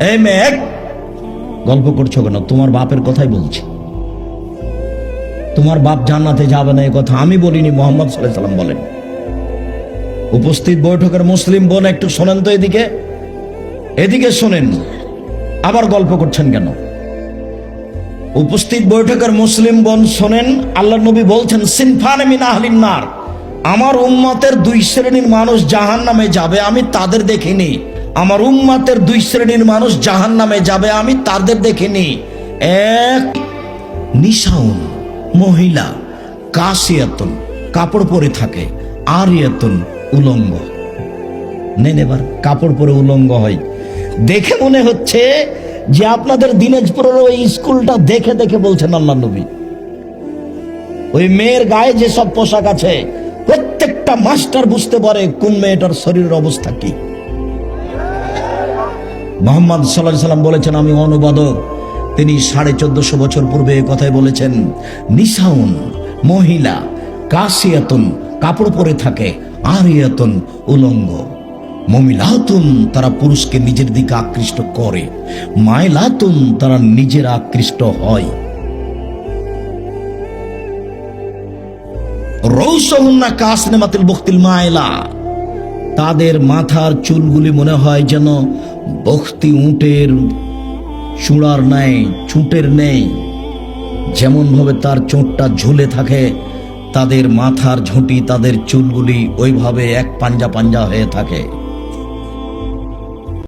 এই মেঘ, গল্প করছো কেন? তোমার বাপের কথাই বলছি। তোমার বাপ জান্নাতে যাবে না, এ কথা আমি বলিনি, মুহাম্মদ সাল্লাল্লাহু আলাইহি ওয়াসাল্লাম বলেন। উপস্থিত বৈঠকের মুসলিম বোন একটু শোনেন তো, এদিকে শোনেন, আবার গল্প করছেন কেন? উপস্থিত বৈঠকের মুসলিম বোন শোনেন, আল্লাহর নবী বলছেন সিনফান মিন আহলিন নার, আমার উম্মতের দুই শ্রেণীর মানুষ জাহান্নামে যাবে, আমি তাদের দেখিনি। আমার উম্মতের দুই শ্রেণীর মানুষ জাহান্নামে যাবে, আমি তাদের দেখিনি। এক, নিশাউন, মহিলা, কাসিয়াতুন, কাপড় পরে থাকে, আরিয়াতুন, উলঙ্গ। নেন এবার, কাপড় পরে উলঙ্গ হয়। দেখে মনে হচ্ছে যে আপনাদের দিনাজপুরের ওই স্কুলটা দেখে দেখে বলছেন আল্লাহ নবী। ওই মেয়ের গায়ে যে সব পোশাক আছে, প্রত্যেকটা মাস্টার বুঝতে পারে কোন মেয়েটার শরীরের অবস্থা কি। মুহাম্মদ সাল্লাল্লাহু আলাইহি ওয়াসাল্লাম বলেছেন, আমি অনুবাদক, তিনি 1450 বছর পূর্বে এই কথাই বলেছেন। নিসাউন, মহিলা, কাসিয়াতুন, কাপড় পরে থাকে, আরিয়াতুন, উলঙ্গ। মুমিলাতুন, তারা পুরুষকে নিজের দিকে আকৃষ্ট করে, মাইলাতুন, তারা নিজেরা আকৃষ্ট হয়। রৌসহুন্না কাসনেমাতিল বখতিল মাইলা, তাদের মাথার চুলগুলি মনে হয় যেন বখতি উটের চূড়ার ন্যায়, চুটের নেই, যেমন ভাবে তার চোটটা ঝুলে থাকে, তাদের মাথার ঝুঁটি, তাদের চুলগুলি ওইভাবে এক পাঞ্জা পাঞ্জা হয়ে থাকে।